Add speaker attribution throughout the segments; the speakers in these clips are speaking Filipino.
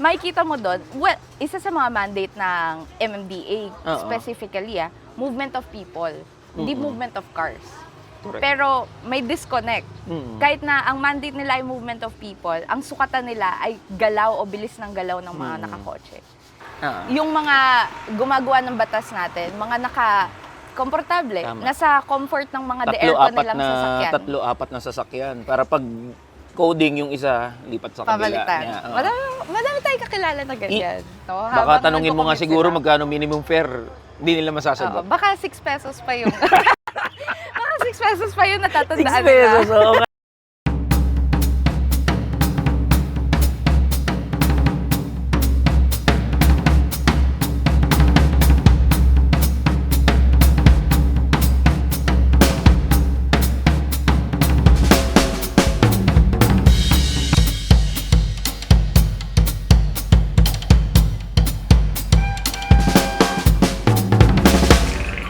Speaker 1: makikita mo doon, well, isa sa mga mandate ng MMDA,
Speaker 2: Oo.
Speaker 1: specifically, movement of people, hindi movement of cars.
Speaker 2: Correct.
Speaker 1: Pero may disconnect.
Speaker 2: Mm-mm.
Speaker 1: Kahit na ang mandate nila ay movement of people, ang sukatan nila ay galaw o bilis ng galaw ng mga nakakotse. Yung mga gumagawa ng batas natin, mga komportable,
Speaker 2: Tama.
Speaker 1: nasa comfort ng mga de-aircon nilang sasakyan.
Speaker 2: Tatlo-apat na sasakyan. Para pag coding yung isa, lipat sa kabila.
Speaker 1: Pabalitan.
Speaker 2: Yeah, oo.
Speaker 1: Madami tayong kakilala na ganyan. No?
Speaker 2: Baka
Speaker 1: Habang
Speaker 2: tanungin mo nga
Speaker 1: nagko-commute
Speaker 2: siguro
Speaker 1: sila.
Speaker 2: magkano minimum fare, hindi nila
Speaker 1: Oo,
Speaker 2: masasagot.
Speaker 1: baka 6 pesos pa yung... baka 6 pesos pa yung
Speaker 2: 6
Speaker 1: natatandaan
Speaker 2: pesos,
Speaker 1: nila.
Speaker 2: oo nga.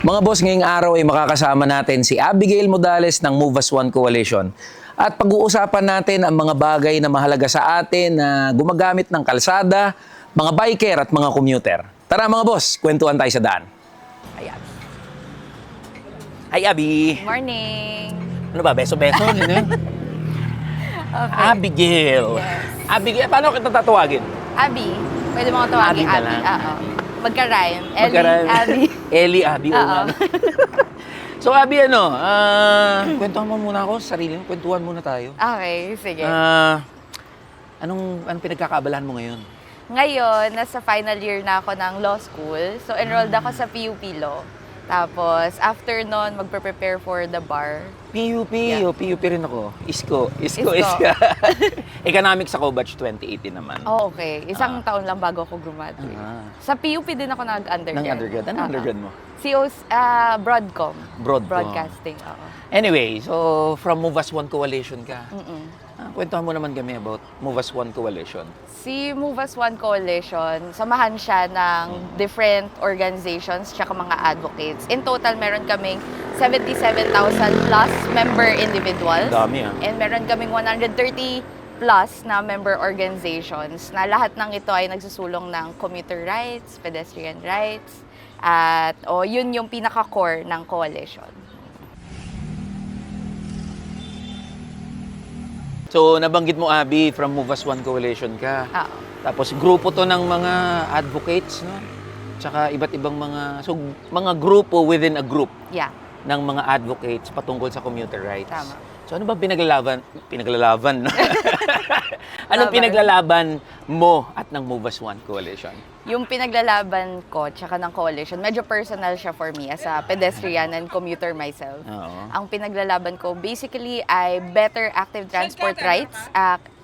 Speaker 2: Mga boss, ngayong araw ay makakasama natin si Abigail Modales ng Move As One Coalition. At pag-uusapan natin ang mga bagay na mahalaga sa atin na gumagamit ng kalsada, mga biker at mga commuter. Tara mga boss, kwentuhan tayo sa daan.
Speaker 1: Ayan.
Speaker 2: Hi Abi!
Speaker 1: Morning!
Speaker 2: Ano ba, beso-beso?
Speaker 1: Okay.
Speaker 2: Abigail!
Speaker 1: Yes.
Speaker 2: Abigail, paano kita tatawagin?
Speaker 1: Abi. Pwede mo ko tawagin
Speaker 2: Abi na
Speaker 1: Abi.
Speaker 2: lang.
Speaker 1: Oo. Magka-rhyme.
Speaker 2: Magkaroon-
Speaker 1: Abi.
Speaker 2: Eli, Abi,
Speaker 1: Oo.
Speaker 2: una. So Abi, kwentuhan mo muna ako sa sarili mo. Kwentuhan muna tayo.
Speaker 1: Okay, sige.
Speaker 2: Anong pinagkakaabalahan mo ngayon?
Speaker 1: Ngayon, nasa final year na ako ng law school. So, enrolled ako sa PUP Law. Tapos, after nun, magpe-prepare for the bar.
Speaker 2: PUP,
Speaker 1: Yeah.
Speaker 2: PUP rin ako. Isko.
Speaker 1: Isko.
Speaker 2: Economics ako, batch 2018 naman.
Speaker 1: Oh, okay. Isang taon lang bago ako graduate.
Speaker 2: Ah.
Speaker 1: Sa PUP din ako nag-undergrad.
Speaker 2: Ng undergrad. Anong
Speaker 1: Oo.
Speaker 2: undergrad mo?
Speaker 1: Broadcom.
Speaker 2: Broadcom.
Speaker 1: Broadcasting, oo.
Speaker 2: Anyway, so from Move As One Coalition ka.
Speaker 1: Mm-mm.
Speaker 2: Kwentuhan mo naman kami about Move As One Coalition.
Speaker 1: Si Move As One Coalition, samahan siya ng different organizations tsaka mga advocates. In total, meron kaming 77,000 plus member individuals.
Speaker 2: Dami ah.
Speaker 1: And meron kaming 130 plus na member organizations na lahat ng ito ay nagsusulong ng commuter rights, pedestrian rights, at yun yung pinaka-core ng coalition.
Speaker 2: So, nabanggit mo, Abi, from Move As One Coalition ka.
Speaker 1: Oo.
Speaker 2: Tapos, grupo to ng mga advocates, no? Tsaka iba't ibang mga grupo within a group
Speaker 1: Yeah.
Speaker 2: ng mga advocates patungkol sa commuter rights.
Speaker 1: Tama.
Speaker 2: So, ano ba pinaglalaban, no? Anong
Speaker 1: Laban.
Speaker 2: pinaglalaban mo at ng Move As One Coalition?
Speaker 1: Yung pinaglalaban ko tsaka ng coalition, medyo personal siya for me as a pedestrian and commuter myself.
Speaker 2: Oo.
Speaker 1: Ang pinaglalaban ko basically ay better active transport rights,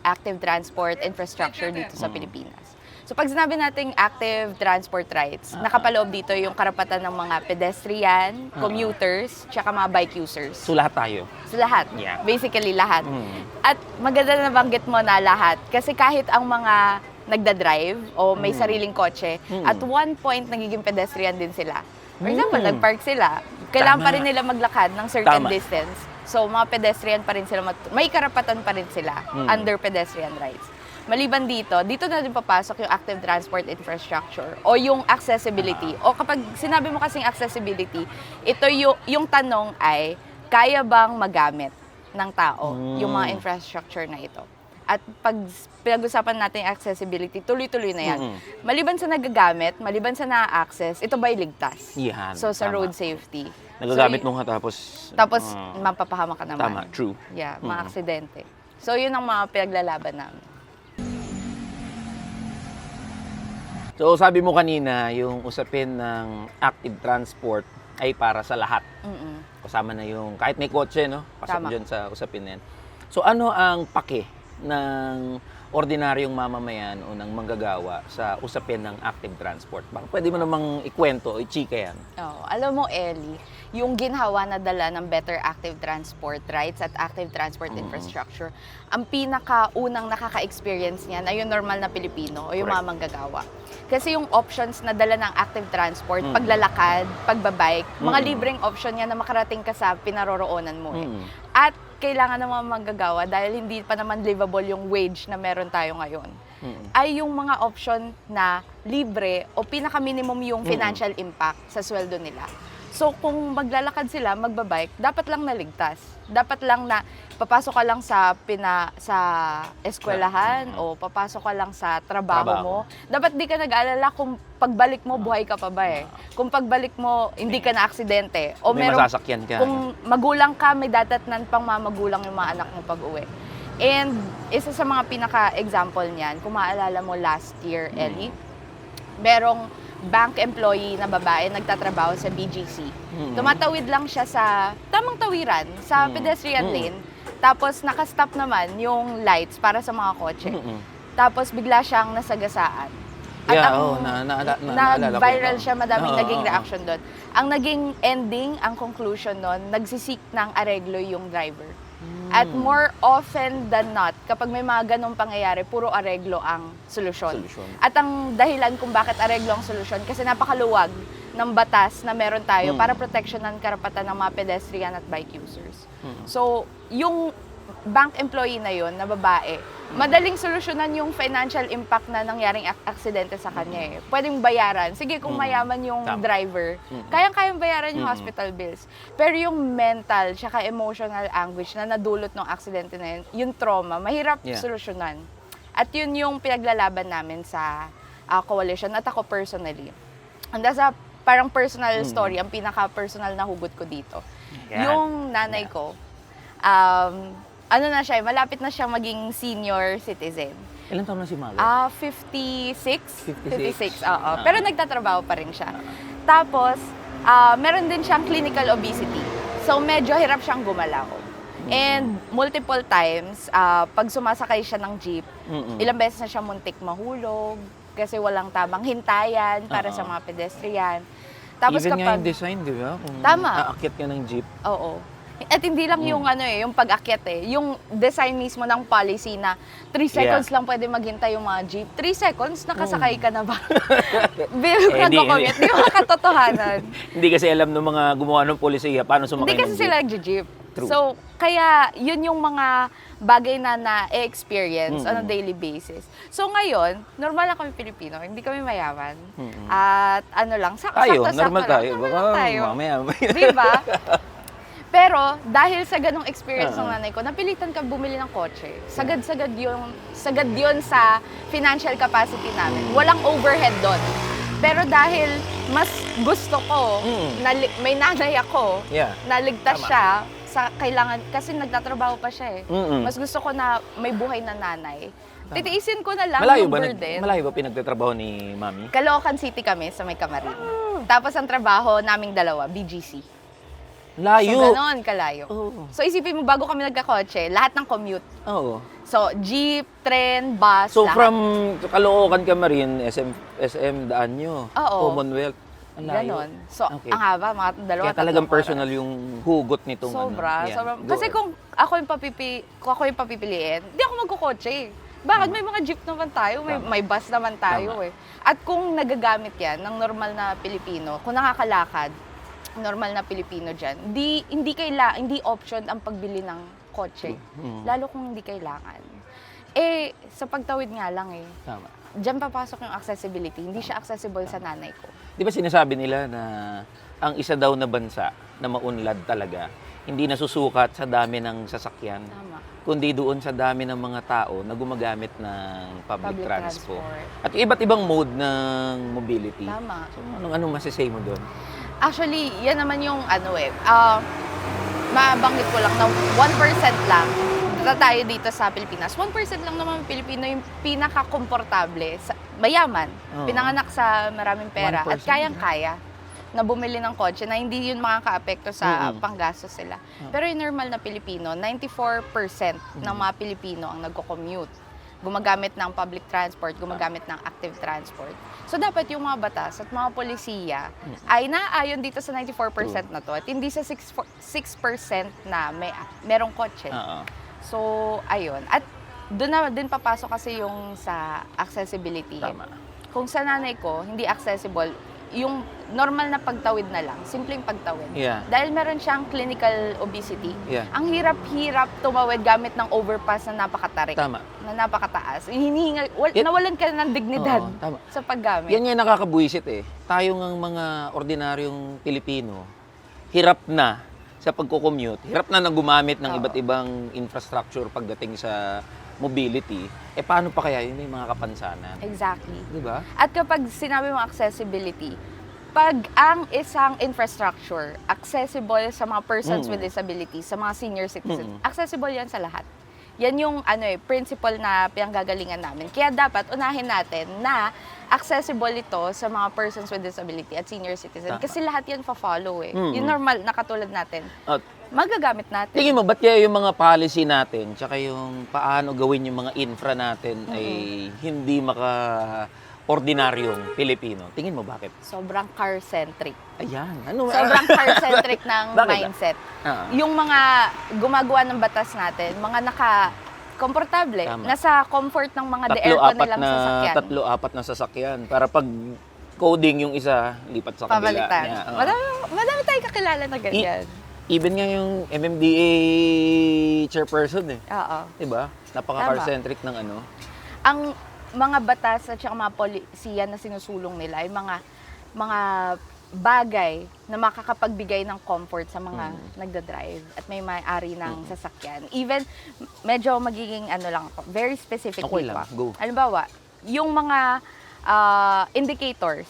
Speaker 1: active transport infrastructure dito sa Pilipinas. So pag sinabi nating active transport rights, nakapaloob dito yung karapatan ng mga pedestrian, commuters, tsaka mga bike users.
Speaker 2: So, lahat tayo.
Speaker 1: So lahat.
Speaker 2: Yeah.
Speaker 1: Basically lahat.
Speaker 2: Mm.
Speaker 1: At maganda na nabanggit mo na lahat. Kasi kahit ang mga nagda-drive o may sariling kotse, at one point nagiging pedestrian din sila. For example, nag-park sila. Kailangan
Speaker 2: Tama.
Speaker 1: pa rin nila maglakad ng certain
Speaker 2: Tama.
Speaker 1: distance. So mga pedestrian pa rin sila, may karapatan pa rin sila under pedestrian rights. Maliban dito na din papasok yung active transport infrastructure o yung accessibility. O kapag sinabi mo kasing accessibility, ito yung tanong ay, kaya bang magamit ng tao yung mga infrastructure na ito? At pag pinag-usapan natin yung accessibility, tuloy-tuloy na yan. Maliban sa nagagamit, maliban sa na-access, ito ba'y ligtas?
Speaker 2: Yan,
Speaker 1: So sa
Speaker 2: tama.
Speaker 1: road safety.
Speaker 2: Nagagamit
Speaker 1: So,
Speaker 2: mo nga tapos...
Speaker 1: tapos
Speaker 2: ah,
Speaker 1: mapapahama ka naman.
Speaker 2: tama, true.
Speaker 1: Yeah, mga aksidente. So yun ang mga pinaglalaban namin.
Speaker 2: So, sabi mo kanina, yung usapin ng active transport ay para sa lahat.
Speaker 1: Mm-mm.
Speaker 2: Kasama na yung, kahit may kotse, no? Pasok
Speaker 1: Tama.
Speaker 2: dyan sa usapin na yan. So, ano ang pake ng ordinaryong mamamayan o ng manggagawa sa usapin ng active transport? Baka pwede mo namang ikwento o i-chika yan.
Speaker 1: Oh, alam mo, Ellie, yung ginhawa na dala ng better active transport rights at active transport infrastructure, ang pinakaunang nakaka-experience niyan ay yung normal na Pilipino o yung mga
Speaker 2: Correct.
Speaker 1: manggagawa. Kasi yung options na dala ng active transport, paglalakad, pagbabike, mga libreng option yan na makarating ka sa pinaroroonan mo. At kailangan ng mga manggagawa dahil hindi pa naman livable yung wage na meron tayo ngayon. ay yung mga option na libre o pinaka-minimum yung financial impact sa sweldo nila. So kung maglalakad sila, magbabike, dapat lang naligtas. Dapat lang na papasok ka lang sa eskwelahan o papasok ka lang sa trabaho mo. Dapat di ka nag-aalala kung pagbalik mo, buhay ka pa ba eh. Kung pagbalik mo, hindi ka na aksidente. O
Speaker 2: May masasakyan ka.
Speaker 1: Kung magulang ka, may datatnan pang mamagulang yung mga anak mo pag-uwi. And isa sa mga pinaka-example niyan, kung maalala mo last year, Ellie, merong bank employee na babae nagtatrabaho sa BGC. Tumatawid lang siya sa tamang tawiran, sa pedestrian lane. Tapos nakastop naman yung lights para sa mga kotse. Tapos bigla siyang nasagasaan. At nag-viral siya, madaming naging reaction doon. Ang naging ending, ang conclusion doon, nagsisik ng areglo yung driver. At more often than not, kapag may mga ganong pangyayari, puro areglo ang solusyon. At ang dahilan kung bakit areglo ang solusyon, kasi napakaluwag ng batas na meron tayo para proteksyonan karapatan ng mga pedestrian at bike users. So, yung bank employee na yon na babae, madaling solusyonan yung financial impact na nangyaring aksidente sa kanya eh. Pwedeng bayaran. Sige, kung mayaman yung driver, kayang-kayang bayaran yung hospital bills. Pero yung mental, tsaka emotional anguish na nadulot ng aksidente na yun, yung trauma, mahirap solusyonan. At yun yung pinaglalaban namin sa coalition at ako personally. And that's a parang personal story, ang pinaka-personal na hugot ko dito. Yung nanay ko, ano na siya, malapit na siya maging senior citizen.
Speaker 2: Ilan taon na si Mother?
Speaker 1: 56. 56, oo. Pero nagtatrabaho pa rin siya. Tapos, meron din siyang clinical obesity. So, medyo hirap siyang gumalaw. And multiple times, pag sumasakay siya ng jeep, ilang beses na siya muntik mahulog kasi walang tamang hintayan para sa mga pedestrian. Tapos
Speaker 2: Even nga yung design, di ba? Kung aakyat ka ng jeep.
Speaker 1: Oo. At hindi lang yung yung pag-akyat eh. Yung design mismo ng policy na 3 seconds lang pwede maghintay yung mga jeep. 3 seconds, nakasakay ka na ba? Nagko-commute. Di ba katotohanan?
Speaker 2: Hindi kasi alam ng mga gumawa ng polisiya paano sumakay ng
Speaker 1: Hindi kasi
Speaker 2: jeep.
Speaker 1: sila nag-jeep.
Speaker 2: True.
Speaker 1: So, kaya yun yung mga bagay na na-experience on a daily basis. So ngayon, normal lang kami Pilipino, hindi kami mayaman. At ano lang, sakto-sakto
Speaker 2: normal
Speaker 1: lang.
Speaker 2: tayo.
Speaker 1: Normal lang tayo.
Speaker 2: Mamaya.
Speaker 1: Di ba? Pero dahil sa ganong experience ng nanay ko, napilitan ka bumili ng kotse. Sagad yun sa financial capacity namin. Walang overhead doon. Pero dahil mas gusto ko, may nanay ako, naligtas siya sa kailangan, kasi nagtatrabaho pa siya eh. Mas gusto ko na may buhay na nanay. Titiisin ko na lang yung burden.
Speaker 2: Malayo ba pinagtatrabaho ni Mami?
Speaker 1: Caloocan City kami sa may Kamarin. Tapos ang trabaho naming dalawa, BGC.
Speaker 2: Layo.
Speaker 1: So, ganon kalayo. So, isipin mo, bago kami nagkakotse, lahat ng commute. So, jeep, tren, bus,
Speaker 2: So,
Speaker 1: lahat.
Speaker 2: from Caloocan ka Marin, SM daan nyo. Commonwealth. Ang layo.
Speaker 1: Ganon. So, ang haba, mga dalawa,
Speaker 2: Kaya talagang
Speaker 1: tatlong
Speaker 2: personal yung hugot nitong
Speaker 1: sobra.
Speaker 2: Yan,
Speaker 1: Sobra.
Speaker 2: go.
Speaker 1: Kasi kung ako yung papipiliin, hindi ako magkukotse. Bakit? May mga jeep naman tayo, may bus naman tayo eh. At kung nagagamit yan ng normal na Pilipino, kung nakakalakad, normal na Pilipino dyan, hindi option ang pagbili ng kotse. Lalo kung hindi kailangan. Eh, sa pagtawid nga lang eh.
Speaker 2: Tama.
Speaker 1: Diyan papasok yung accessibility. Hindi siya accessible sa nanay ko.
Speaker 2: Di ba sinasabi nila na ang isa daw na bansa na maunlad talaga, hindi nasusukat sa dami ng sasakyan,
Speaker 1: Tama.
Speaker 2: kundi doon sa dami ng mga tao na gumagamit ng public transport.
Speaker 1: transport.
Speaker 2: At iba't ibang mode ng mobility.
Speaker 1: Tama.
Speaker 2: So, anong masasay mo doon?
Speaker 1: Actually, yan naman yung mabanggit ko lang na 1% lang na tayo dito sa Pilipinas. 1% lang naman Pilipino yung pinaka-komportable, mayaman, pinanganak sa maraming pera
Speaker 2: 1%?
Speaker 1: at kayang-kaya na bumili ng kotse na hindi yun makaka-apekto sa panggastos sila. Pero yung normal na Pilipino, 94% ng mga Pilipino ang nagko-commute. Gumagamit ng public transport, gumagamit ng active transport. So dapat yung mga batas at mga polisiya ay naaayon dito sa 94% na to at hindi sa 6% na merong kotse. So, ayun. At doon na din papasok kasi yung sa accessibility.
Speaker 2: Tama.
Speaker 1: Kung sa nanay ko, hindi accessible, yung normal na pagtawid na lang, simpleng pagtawid.
Speaker 2: Yeah.
Speaker 1: Dahil meron siyang clinical obesity,
Speaker 2: Yeah.
Speaker 1: ang hirap-hirap tumawid gamit ng overpass na napakatarik.
Speaker 2: Tama.
Speaker 1: Na napakataas. Nawalan ka ng dignidad
Speaker 2: Oo, tama.
Speaker 1: sa paggamit.
Speaker 2: Yan nga yung nakakabuisit eh. Tayo ngang mga ordinaryong Pilipino, hirap na sa pagko-commute, hirap na gumamit ng
Speaker 1: Oo.
Speaker 2: iba't ibang infrastructure pagdating sa mobility. Eh paano pa kaya yun yung mga kapansanan?
Speaker 1: Exactly.
Speaker 2: Di ba?
Speaker 1: At kapag sinabi mo accessibility, pag ang isang infrastructure accessible sa mga persons with disabilities, sa mga senior citizens, accessible yan sa lahat. Yan yung principle na pinanggagalingan namin. Kaya dapat unahin natin na accessible ito sa mga persons with disability at senior citizens.
Speaker 2: Tama.
Speaker 1: Kasi lahat yan fa-follow eh. Yung normal na katulad natin.
Speaker 2: At
Speaker 1: Magagamit natin.
Speaker 2: tingin mo, ba't kaya yung mga policy natin, tsaka yung paano gawin yung mga infra natin ay hindi maka-ordinaryong Pilipino? Tingin mo bakit?
Speaker 1: Sobrang car-centric.
Speaker 2: Ayan. Ano?
Speaker 1: Sobrang car-centric ng
Speaker 2: Bakit?
Speaker 1: mindset.
Speaker 2: Ah.
Speaker 1: Yung mga gumagawa ng batas natin, mga komportable,
Speaker 2: Tama.
Speaker 1: nasa comfort ng mga de-aircon nilang sasakyan.
Speaker 2: Tatlo-apat na sasakyan. Para pag coding yung isa, lipat sa kabila
Speaker 1: Pabalitan.
Speaker 2: niya. Oo.
Speaker 1: Madami tayong kakilala na ganyan.
Speaker 2: Even nga yung MMDA chairperson eh.
Speaker 1: Oo.
Speaker 2: Diba? Napaka-car-centric ng ano.
Speaker 1: Ang mga batas at saka mga polisiya na sinusulong nila ay mga bagay na makakapagbigay ng comfort sa mga nagda-drive at may may-ari ng sasakyan. Even, medyo magiging lang ako, very specific
Speaker 2: Okay lang,
Speaker 1: pa.
Speaker 2: go.
Speaker 1: Halimbawa, yung mga indicators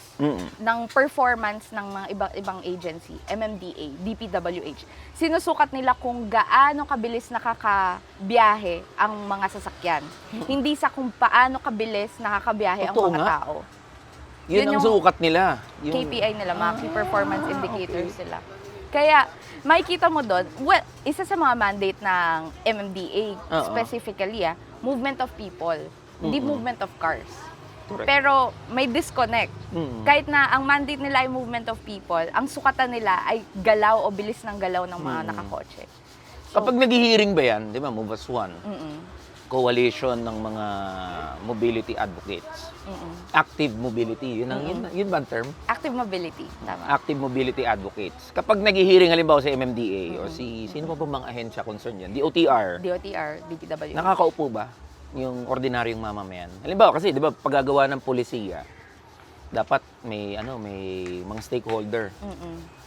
Speaker 1: ng performance ng mga ibang agency, MMDA, DPWH, sinusukat nila kung gaano kabilis nakakabiyahe ang mga sasakyan. Hindi sa kung paano kabilis nakakabiyahe ang
Speaker 2: Totoo
Speaker 1: mga
Speaker 2: nga.
Speaker 1: tao.
Speaker 2: Yun ang
Speaker 1: yung
Speaker 2: sukat nila. Yung,
Speaker 1: KPI nila, mga key performance indicators nila. Kaya, makikita mo doon, well, isa sa mga mandate ng MMDA,
Speaker 2: Oo.
Speaker 1: specifically, movement of people, hindi movement of cars.
Speaker 2: Correct.
Speaker 1: Pero may disconnect. Kahit na ang mandate nila ay movement of people, ang sukatan nila ay galaw o bilis ng galaw ng mga nakakotse. So,
Speaker 2: Kapag nag-hearing ba yan, di ba, Move As One,
Speaker 1: mm-mm,
Speaker 2: coalition ng mga mobility advocates. Active mobility, yun ba ang term?
Speaker 1: active mobility, tama.
Speaker 2: Active mobility advocates. Kapag nag-hearing halimbawa sa MMDA o sino pa ba mga ahensya concerned yan? DOTR.
Speaker 1: DOTR, DPWH.
Speaker 2: Nakakaupo ba yung ordinaryong mamamayan? Halimbawa kasi 'di ba paggagawa ng pulisiya, dapat may mga stakeholder.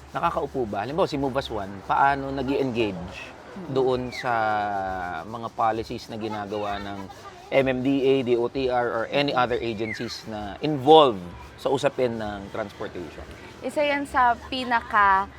Speaker 2: Nakakaupo ba? Halimbawa si Move As One, paano nag-engage doon sa mga policies na ginagawa ng MMDA, DOTR or any other agencies na involved sa usapin ng transportation?
Speaker 1: Isa yan sa pinaka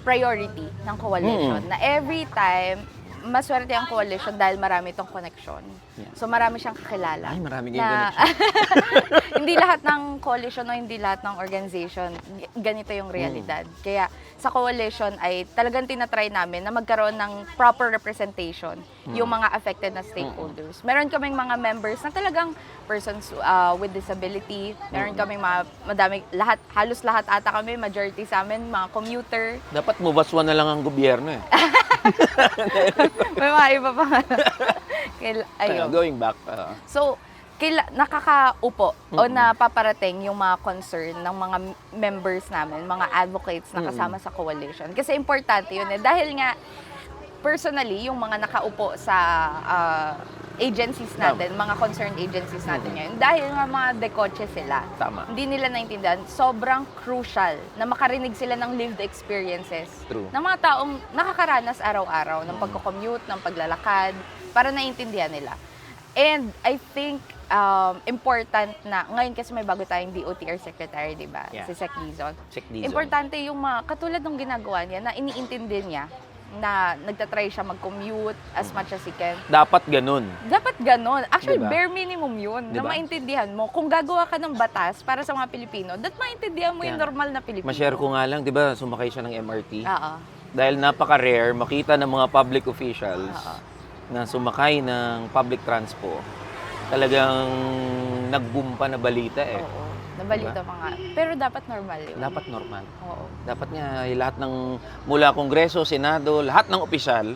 Speaker 1: priority ng coalition na every time maswerte ang coalition dahil marami itong connection.
Speaker 2: Yeah.
Speaker 1: So marami siyang kakilala.
Speaker 2: Ay, marami kayong
Speaker 1: na
Speaker 2: connection.
Speaker 1: hindi lahat ng coalition o hindi lahat ng organization ganito yung realidad. Kaya sa coalition ay talagang tinatry namin na magkaroon ng proper representation yung mga affected na stakeholders. Meron kaming mga members na talagang persons with disability. Meron kaming halos lahat ata kami, majority sa amin, mga commuter.
Speaker 2: Dapat Move As One na lang ang gobyerno eh.
Speaker 1: May mga iba pa nga. Ayun.
Speaker 2: Going back.
Speaker 1: So, nakakaupo o napaparating yung mga concern ng mga members namin, mga advocates na kasama sa coalition. Kasi importante yun eh. Dahil nga, personally, yung mga nakaupo sa agencies natin, mga concerned agencies natin ngayon, dahil nga mga dekotse sila,
Speaker 2: Tama.
Speaker 1: hindi nila naintindihan, sobrang crucial na makarinig sila ng lived experiences
Speaker 2: True.
Speaker 1: ng mga taong nakakaranas araw-araw ng pagko-commute, ng paglalakad, para naintindihan nila. And I think important na, ngayon kasi may bago tayong DOTR Secretary, di ba?
Speaker 2: Yeah.
Speaker 1: Si Sec Dizon.
Speaker 2: Sec Dizon.
Speaker 1: Importante yung katulad ng ginagawa niya na iniintindi niya na nagtatry siya mag-commute as much as he can.
Speaker 2: Dapat ganun.
Speaker 1: Dapat ganon. Actually,
Speaker 2: Diba?
Speaker 1: bare minimum yun na
Speaker 2: Diba?
Speaker 1: maintindihan mo. Kung gagawa ka ng batas para sa mga Pilipino, dapat maintindihan mo yung
Speaker 2: Kaya,
Speaker 1: normal na Pilipino.
Speaker 2: Ma-share ko nga lang, di ba, sumakay siya ng MRT.
Speaker 1: Oo.
Speaker 2: Dahil napaka-rare makita ng mga public officials na sumakay ng public transpo. Talagang nag-boom pa na balita eh.
Speaker 1: Oo. Nabalita pa nga. Pero dapat normal yun.
Speaker 2: Dapat normal.
Speaker 1: Oo.
Speaker 2: Dapat nga lahat ng mula Kongreso, Senado, lahat ng opisyal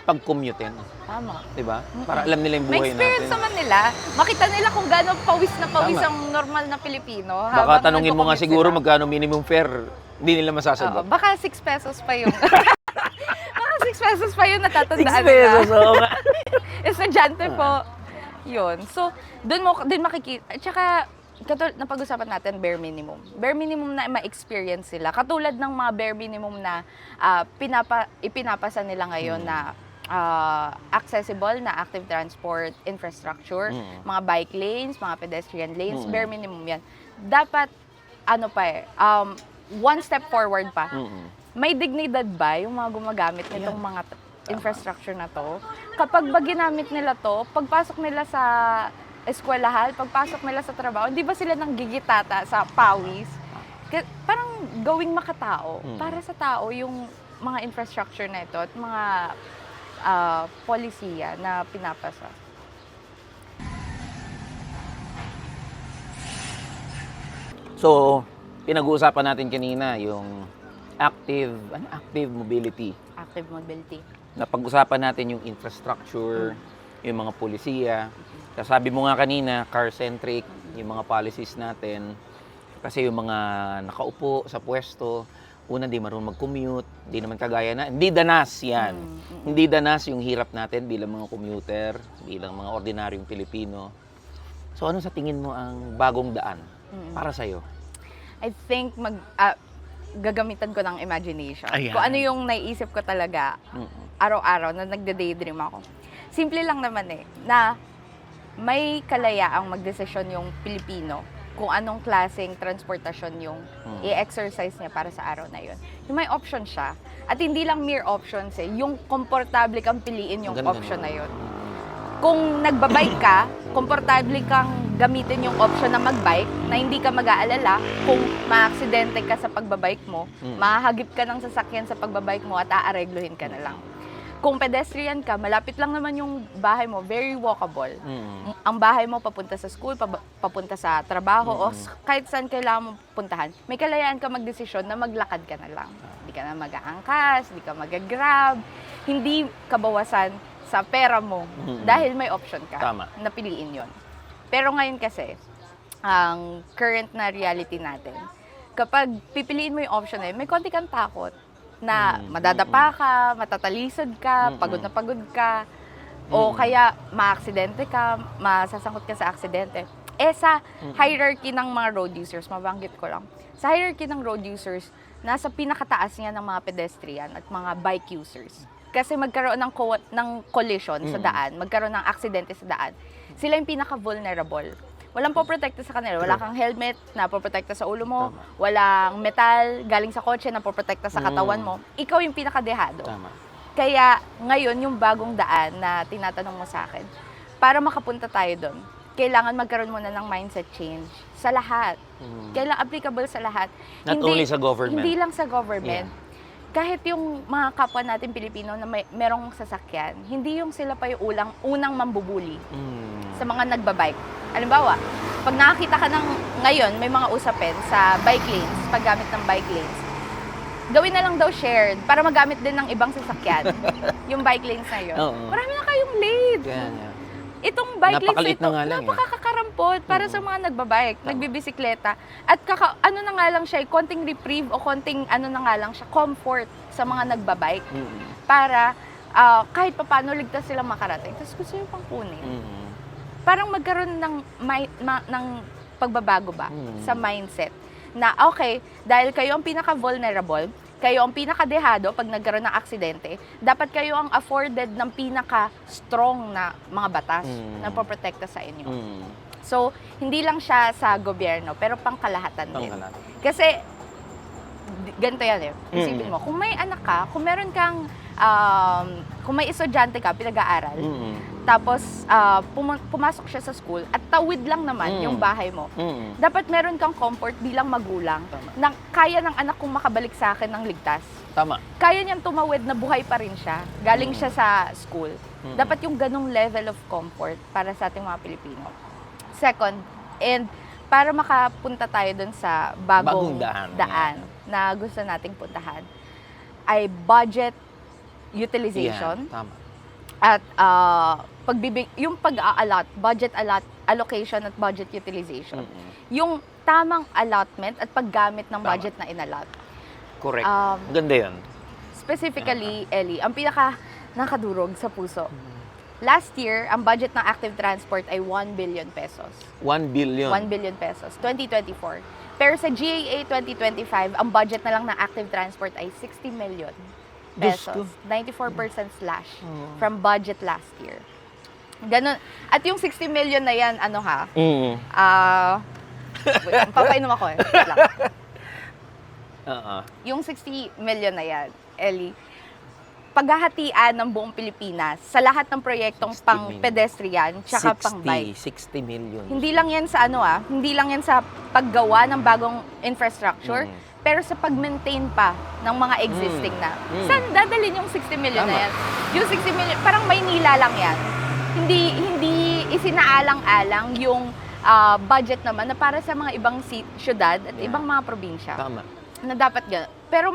Speaker 2: pag-commutein.
Speaker 1: Tama.
Speaker 2: Di ba? Para alam nila yung
Speaker 1: May
Speaker 2: buhay
Speaker 1: experience
Speaker 2: natin.
Speaker 1: naman nila. Makita nila kung gaano pawis na pawis
Speaker 2: Tama.
Speaker 1: ang normal na Pilipino.
Speaker 2: Baka tanungin mo nga
Speaker 1: nagko-commute
Speaker 2: siguro
Speaker 1: sila.
Speaker 2: magkano minimum fare, hindi nila
Speaker 1: Oo,
Speaker 2: masasagot.
Speaker 1: baka 6 pesos pa yung... baka 6 pesos pa yung
Speaker 2: 6
Speaker 1: natatandaan
Speaker 2: pesos,
Speaker 1: nila.
Speaker 2: oo nga.
Speaker 1: Estudyante po. Yun. So, doon mo din makikita. At saka, napag-usapan natin bare minimum. Bare minimum na ma-experience sila. Katulad ng mga bare minimum na ipinapasa nila ngayon na accessible na active transport infrastructure, mga bike lanes, mga pedestrian lanes, bare minimum yan. Dapat, one step forward pa. May dignidad ba yung mga gumagamit nitong mga infrastructure na to? Kapag ba ginamit nila to, pagpasok nila sa eskwelahan, pagpasok nila sa trabaho, hindi ba sila nang gigitata sa pawis? Parang gawing makatao. Para sa tao, yung mga infrastructure na ito at mga polisiya na pinapasa.
Speaker 2: So, pinag-uusapan natin kanina yung active mobility.
Speaker 1: Active mobility.
Speaker 2: Napag-usapan natin yung infrastructure, yung mga polisiya. Sabi mo nga kanina, car-centric, yung mga policies natin. Kasi yung mga nakaupo sa pwesto, una, di marunong mag-commute, di naman kagaya na, hindi danas yan. Hindi danas yung hirap natin bilang mga commuter, bilang mga ordinaryong Pilipino. So ano sa tingin mo ang bagong daan para sa'yo?
Speaker 1: I think gagamitan ko ng imagination.
Speaker 2: Ayan.
Speaker 1: Kung ano yung naiisip ko talaga araw-araw na nagde-daydream ako. Simple lang naman na may kalayaang magdesisyon yung Pilipino kung anong klaseng transportasyon yung i-exercise niya para sa araw na yun. Yung may option siya. At hindi lang mere options yung komportable kang piliin yung
Speaker 2: Ganda
Speaker 1: option
Speaker 2: naman.
Speaker 1: na yun. Kung nagbabike ka, komportable kang gamitin yung option na magbike na hindi ka mag-aalala kung maaksidente ka sa pagbabike mo, mahahagip ka ng sasakyan sa pagbabike mo at aaregluhin ka na lang. Kung pedestrian ka, malapit lang naman yung bahay mo, very walkable. Ang bahay mo papunta sa school, papunta sa trabaho, o kahit saan kailangan mo puntahan, may kalayaan ka magdesisyon na maglakad ka na lang. Hindi ka na mag-aangkas, hindi ka mag-grab, hindi kabawasan sa pera mo dahil may option ka na piliin yon. Pero ngayon kasi, ang current na reality natin, kapag pipiliin mo yung option na yun, may konti kang takot na madadapa ka, matatalisod ka, pagod na pagod ka, o kaya maaksidente ka, masasangkot ka sa aksidente. Sa hierarchy ng mga road users, mabanggit ko lang, sa hierarchy ng road users, nasa pinakataas niya ng mga pedestrian at mga bike users. Kasi magkaroon ng collision sa daan, magkaroon ng aksidente sa daan, sila yung pinaka-vulnerable. Walang poprotekta sa kanila. Wala kang helmet na poprotekta sa ulo mo. Walang metal galing sa kotse na poprotekta sa katawan mo. Ikaw yung pinaka-dehado. Kaya ngayon, yung bagong daan na tinatanong mo sa akin, para makapunta tayo doon, kailangan magkaroon muna ng mindset change sa lahat. Kailangan applicable sa lahat.
Speaker 2: Not only sa government.
Speaker 1: Hindi lang sa government. Kahit yung mga kapwa natin Pilipino na merong sasakyan, hindi yung sila pa yung unang mambubuli sa mga nagbabike. Halimbawa, pag nakakita ka ngayon, may mga usapin sa bike lanes, paggamit ng bike lanes, gawin na lang daw shared para magamit din ng ibang sasakyan yung bike lanes na yun. Marami na kayong lane. Itong bike lanes
Speaker 2: Napakaliit
Speaker 1: ito,
Speaker 2: na nga lang
Speaker 1: napakakarampot para sa mga nagbabike, nagbibisikleta. At ano na nga lang siya, konting reprieve o konting ano na nga lang siya, comfort sa mga nagbabike. Para kahit papaano ligtas silang makarating. Tapos gusto yung pang kunin. Parang magkaroon ng pagbabago ba sa mindset. Na okay, dahil kayo ang pinaka-vulnerable, kayo ang pinaka-dehado pag nagkaroon ng aksidente, dapat kayo ang afforded ng pinaka-strong na mga batas na poprotekta sa inyo. So, hindi lang siya sa gobyerno, pero pangkalahatan din. Kasi, ganito yan Isipin mo, kung may anak ka, kung meron kang, kung may estudyante ka, pinag-aaral, tapos pumasok siya sa school at tawid lang naman yung bahay mo. Dapat meron kang comfort bilang magulang na kaya ng anak kong makabalik sa akin ng ligtas.
Speaker 2: Tama.
Speaker 1: Kaya niyang tumawid na buhay pa rin siya. Galing siya sa school. Dapat yung ganong level of comfort para sa ating mga Pilipino. Second, and para makapunta tayo dun sa bagong daan na gusto nating puntahan, ay budget utilization.
Speaker 2: Tama.
Speaker 1: At yung pag-a-allot, allocation at budget utilization. Yung tamang allotment at paggamit ng budget na inallot.
Speaker 2: Correct. Ganda yun.
Speaker 1: Specifically, Ellie, ang pinaka nakadurog sa puso. Last year, ang budget ng active transport ay 1 billion pesos.
Speaker 2: 1 billion.
Speaker 1: 1 billion pesos, 2024. Pero sa GAA 2025, ang budget na lang ng active transport ay 60 million pesos. 94% slash from budget last year. Ganun. At yung 60 million na yan, ano ha? Wait, papainom ako eh. Wait lang. Yung 60 million na yan, Ellie, paghahatian ng buong Pilipinas sa lahat ng proyektong
Speaker 2: 60
Speaker 1: pang
Speaker 2: million.
Speaker 1: pedestrian tsaka pang bike.
Speaker 2: 60 million.
Speaker 1: Hindi lang yan sa hindi lang yan sa paggawa ng bagong infrastructure, pero sa pag-maintain pa ng mga existing na. Saan dadalhin yung 60 million na yan? Yung 60 million, parang Maynila lang yan. Hindi isinaalang-alang yung budget naman na para sa mga ibang syudad at ibang mga probinsya.
Speaker 2: Tama.
Speaker 1: Na dapat gano'n. Pero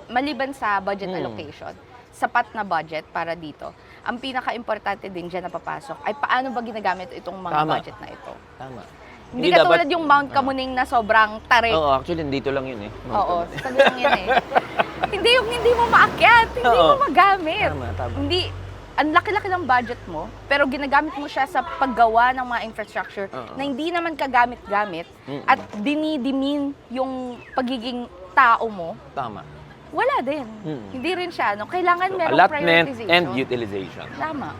Speaker 1: maliban sa budget allocation, sapat na budget para dito. Ang pinaka-importante din dyan na papasok ay paano ba ginagamit itong mga budget na ito.
Speaker 2: Tama.
Speaker 1: Hindi katulad yung Mount Kamuning na sobrang tarik.
Speaker 2: Oo, actually, dito lang yun eh.
Speaker 1: Oo, sabi lang yun eh. Hindi yung hindi mo maakyat, hindi mo magamit.
Speaker 2: Tama.
Speaker 1: Hindi, ang laki-laki ng budget mo, pero ginagamit mo siya sa paggawa ng mga infrastructure na hindi naman kagamit-gamit at dinidimin yung pagiging tao mo.
Speaker 2: Tama.
Speaker 1: Wala din. Hindi rin siya. Kailangan merong
Speaker 2: Allotment
Speaker 1: prioritization.
Speaker 2: and utilization.
Speaker 1: Tama.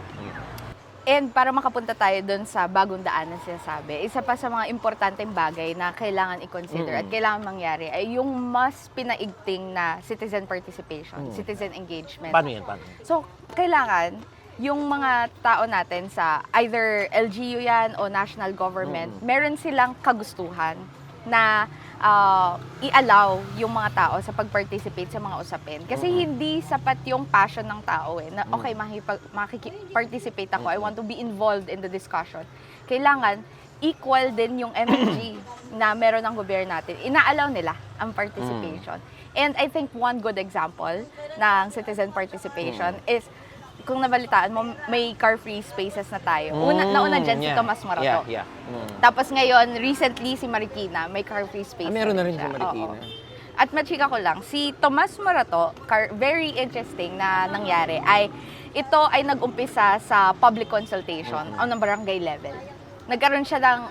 Speaker 1: And para makapunta tayo doon sa bagong daan na sinasabi, isa pa sa mga importanteng bagay na kailangan i-consider at kailangan mangyari ay yung mas pinaigting na citizen participation, citizen engagement.
Speaker 2: Paano yan?
Speaker 1: So, kailangan yung mga tao natin sa either LGU yan o national government, meron silang kagustuhan na i-allow yung mga tao sa pag-participate sa mga usapin. Kasi hindi sapat yung passion ng tao eh, na okay, makikipag-participate ako, I want to be involved in the discussion. Kailangan equal din yung energy na meron ng gobyerno natin. Ina-allow nila ang participation. And I think one good example ng citizen participation is kung nabalitaan mo, may car-free spaces na tayo. Nauna dyan si Tomas Morato. Tapos ngayon, recently si Marikina, may car-free space.
Speaker 2: Meron na rin
Speaker 1: siya.
Speaker 2: si Marikina.
Speaker 1: At machika ko lang, si Tomas Morato, very interesting na nangyari, ay ito ay nag-umpisa sa public consultation on the barangay level. Nagkaroon siya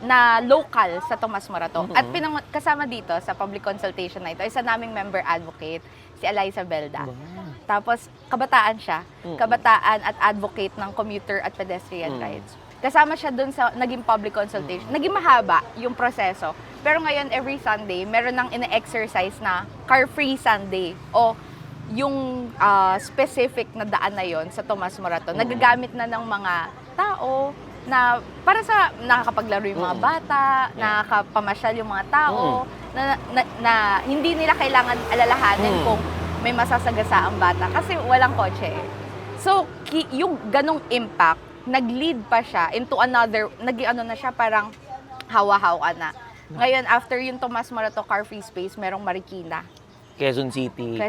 Speaker 1: na local sa Tomas Morato. At kasama dito sa public consultation na ito, isa naming member advocate, si Eliza Belda. Tapos, kabataan siya. Kabataan at advocate ng commuter at pedestrian rights. Kasama siya dun sa naging public consultation. Naging mahaba yung proseso. Pero ngayon, every Sunday, meron nang ina-exercise na car-free Sunday o yung specific na daan na yon sa Tomas Morato. Nagagamit na ng mga tao na para sa nakakapaglaro yung mga bata, nakakapamasyal yung mga tao, na hindi nila kailangan alalahanin kung may masasagasa ang bata kasi walang kotse. So, yung ganong impact, nag-lead pa siya into another, na siya parang hawa-hawa na. Ngayon, after yung Tomas Morato car-free space, merong Marikina.
Speaker 2: Quezon City,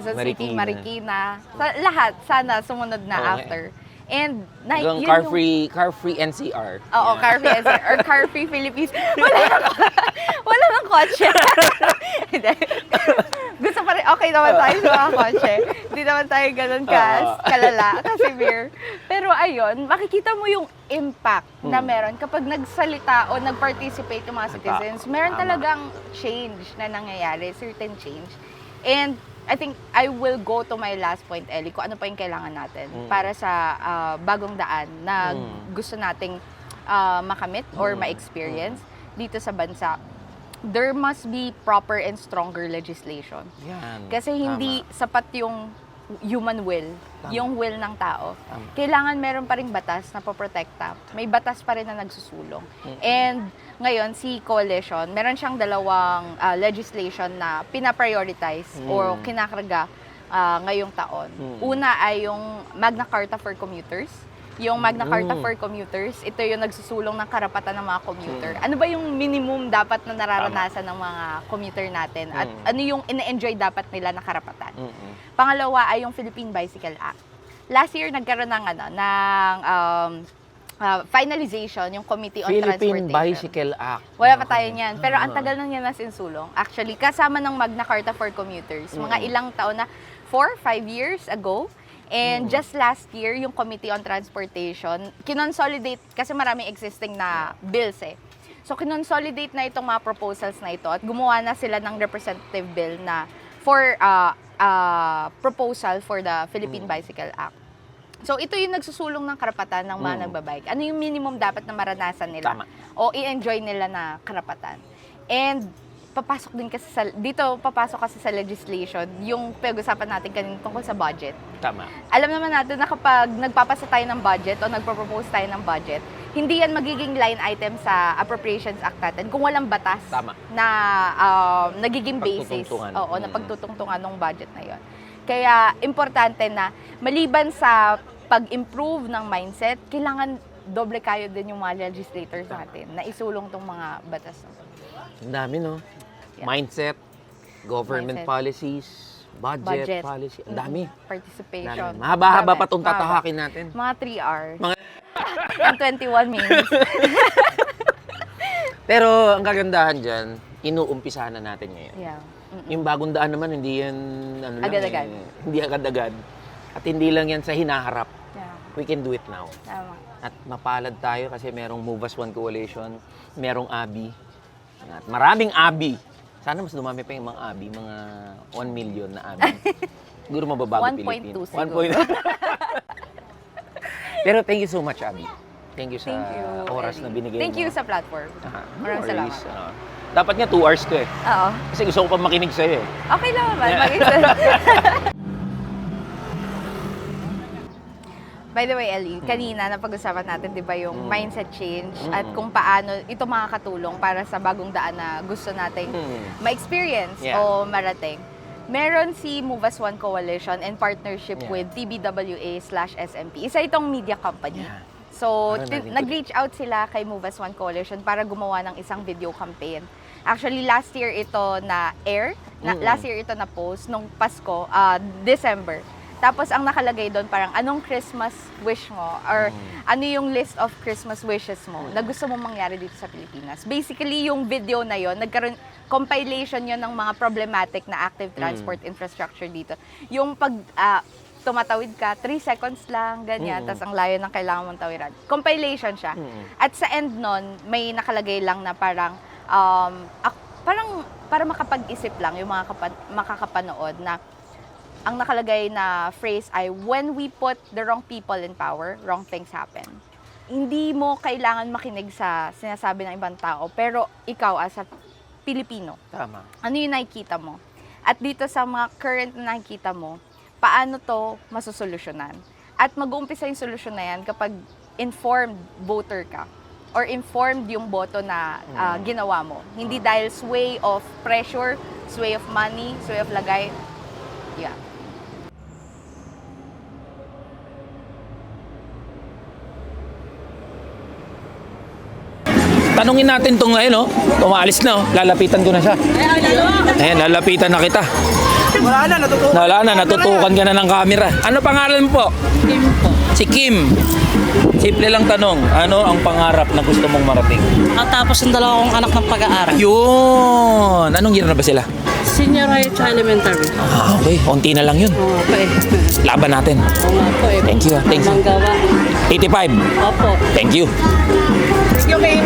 Speaker 1: Marikina. Lahat, sana sumunod na after. And
Speaker 2: yung car-free NCR.
Speaker 1: Oo, car-free NCR or car-free Philippines. Wala nang kotse. Gusto pa rin, okay naman tayo sa mga kotse. Hindi naman tayo ganun kalala, ka-severe. Pero ayun, makikita mo yung impact na meron kapag nagsalita o nag-participate yung mga citizens. Meron talagang change na nangyayari, certain change. And I think I will go to my last point, Ellie, kung ano pa yung kailangan natin para sa bagong daan na gusto nating makamit or ma-experience dito sa bansa. There must be proper and stronger legislation.
Speaker 2: Yan.
Speaker 1: Kasi hindi sapat yung human will, yung will ng tao. Kailangan meron pa ring batas na poprotekta. May batas pa rin na nagsusulong. And ngayon, si Coalition, meron siyang dalawang legislation na pinaprioritize o kinakarga ngayong taon. Una ay yung Magna Carta for Commuters. Yung Magna Carta for Commuters, ito yung nagsusulong ng karapatan ng mga commuter. Ano ba yung minimum dapat na nararanasan ng mga commuter natin? At ano yung ina-enjoy dapat nila na karapatan? Pangalawa ay yung Philippine Bicycle Act. last year nagkaroon ng finalization yung Committee on
Speaker 2: Philippine
Speaker 1: Transportation.
Speaker 2: Bicycle Act.
Speaker 1: Wala pa tayo niyan. Pero ang tagal na niya na sinsulong. Actually, kasama ng Magna Carta for Commuters. Mga ilang taon na, 4-5 years ago. And just last year, yung Committee on Transportation, kinonsolidate, kasi maraming existing na bills eh. So, kinonsolidate na itong mga proposals na ito at gumawa na sila ng representative bill na for proposal for the Philippine Bicycle Act. So, ito yung nagsusulong ng karapatan ng mga nagbabike. Ano yung minimum dapat na maranasan nila?
Speaker 2: Tama.
Speaker 1: O i-enjoy nila na karapatan. And papasok din kasi papasok kasi sa legislation yung pag-usapan natin kanina tungkol sa budget.
Speaker 2: Tama.
Speaker 1: Alam naman natin na kapag nagpapasa tayo ng budget o nagpropose tayo ng budget, hindi yan magiging line item sa Appropriations Act natin kung walang batas
Speaker 2: Tama.
Speaker 1: na nagiging basis na pagtutungtungan ng budget na yon. Kaya importante na maliban sa pag-improve ng mindset, kailangan doble kayo din yung mga legislators natin na isulong tong mga batas.
Speaker 2: Ang dami, no?
Speaker 1: Yeah.
Speaker 2: Mindset, government policies, budget policy. Ang dami.
Speaker 1: Participation.
Speaker 2: Dami. Mahaba-haba
Speaker 1: Dami.
Speaker 2: pa itong tatahakin natin.
Speaker 1: Mga 3 hours.
Speaker 2: Mga...
Speaker 1: And 21 minutes.
Speaker 2: Pero ang kagandahan dyan, inuumpisahan na natin ngayon.
Speaker 1: Yeah.
Speaker 2: Yung bagong daan naman, hindi yan
Speaker 1: Agad-agad.
Speaker 2: Hindi agad-agad. At hindi lang yan sa hinaharap.
Speaker 1: Yeah.
Speaker 2: We can do it now.
Speaker 1: Tama.
Speaker 2: At mapalad tayo kasi merong Move As One Coalition, merong ABI. At maraming ABI. Sana mas dumami pa yung mga ABI, mga 1 million na ABI. Siguro mababago
Speaker 1: 1.2
Speaker 2: Pilipinas.
Speaker 1: siguro.
Speaker 2: Pero thank you so much, ABI. Thank you sa
Speaker 1: Thank you,
Speaker 2: oras
Speaker 1: Ellie.
Speaker 2: na binigay
Speaker 1: Thank
Speaker 2: mo.
Speaker 1: you sa platform. Maraming
Speaker 2: No worries.
Speaker 1: salamat.
Speaker 2: Dapat nga 2 hours ko eh.
Speaker 1: Oo.
Speaker 2: Kasi gusto ko pa makinig sa'yo eh.
Speaker 1: Okay lang naman. By the way, Ellie, kanina napag-usapan natin, di ba, yung mindset change at kung paano ito makakatulong para sa bagong daan na gusto nating ma-experience
Speaker 2: Yeah.
Speaker 1: o marating. Meron si Move As One Coalition in partnership
Speaker 2: Yeah.
Speaker 1: with TBWA/SMP. Isa itong media company.
Speaker 2: Yeah.
Speaker 1: So,
Speaker 2: Parang narinig ko
Speaker 1: nag-reach out sila kay Move As One Coalition para gumawa ng isang video campaign. Actually, last year ito na-air. Last year ito na-post nung Pasko, December. Tapos, ang nakalagay doon parang anong Christmas wish mo or ano yung list of Christmas wishes mo na gusto mong mangyari dito sa Pilipinas. Basically, yung video na yon nagkaroon, compilation yon ng mga problematic na active transport infrastructure dito. Yung pag tumatawid ka, 3 seconds lang, ganyan, tas ang layo ng kailangan mong tawiran. Compilation siya. At sa end nun, may nakalagay lang na parang, para makapag-isip lang yung mga makakapanood na ang nakalagay na phrase ay, when we put the wrong people in power, wrong things happen. Hindi mo kailangan makinig sa sinasabi ng ibang tao, pero ikaw as a Pilipino,
Speaker 2: Tama.
Speaker 1: ano yung nakikita mo? At dito sa mga current na nakikita mo, paano to masusolusyonan? At mag-uumpisa yung solusyon na yan kapag informed voter ka or informed yung boto na ginawa mo. Hindi dahil sway of pressure, sway of money, sway of lagay. Yeah.
Speaker 2: Tanungin natin itong ngayon, no? Umaalis na, oh. Lalapitan ko na siya. Ayan, lalapitan na kita. Wala na, natutukan ka na ng camera. Ano pangalan mo po?
Speaker 3: Kim po.
Speaker 2: Si Kim. Simple lang tanong, ano ang pangarap na gusto mong marating?
Speaker 3: Natapos yung dalawang anak ng pag-aaral.
Speaker 2: Yun! Anong year na ba sila?
Speaker 3: Senior high at elementary.
Speaker 2: Okay, konti na lang yun.
Speaker 3: Oo po eh.
Speaker 2: Laban natin.
Speaker 3: Oo nga po eh.
Speaker 2: Thank you, thank you.
Speaker 3: Manggawa.
Speaker 2: 85.
Speaker 3: Opo.
Speaker 2: Thank you.
Speaker 3: Okay.